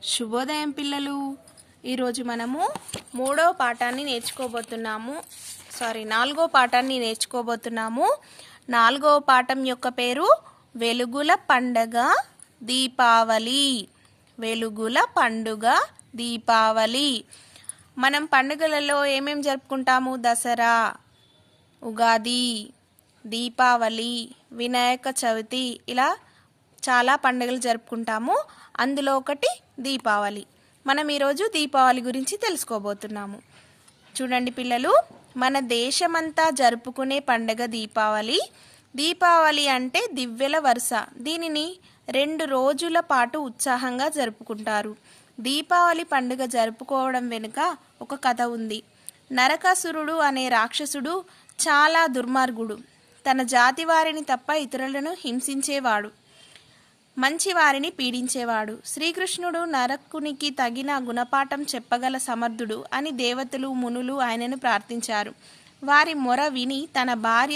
శుభోదయం పిల్లలు. ఈరోజు మనము నాలుగో పాఠాన్ని నేర్చుకోబోతున్నాము. నాలుగో పాఠం యొక్క పేరు వెలుగుల పండగ దీపావళి. వెలుగుల పండుగ దీపావళి. మనం పండుగలలో ఏమేం జరుపుకుంటాము? దసరా, ఉగాది, దీపావళి, వినాయక చవితి, ఇలా చాలా పండుగలు జరుపుకుంటాము. అందులో ఒకటి దీపావళి. మనం ఈరోజు దీపావళి గురించి తెలుసుకోబోతున్నాము. చూడండి పిల్లలు, మన దేశమంతా జరుపుకునే పండుగ దీపావళి. దీపావళి అంటే దివ్యల వరుస. దీనిని 2 రోజుల పాటు ఉత్సాహంగా జరుపుకుంటారు. దీపావళి పండుగ జరుపుకోవడం వెనుక ఒక కథ ఉంది. నరకాసురుడు అనే రాక్షసుడు చాలా దుర్మార్గుడు. తన జాతి వారిని తప్ప ఇతరులను హింసించేవాడు, మంచి వారిని పీడించేవాడు. శ్రీకృష్ణుడు నరకునికి తగిన గుణపాఠం చెప్పగల సమర్థుడు అని దేవతలు, మునులు ఆయనను ప్రార్థించారు. వారి మొర విని తన భార్య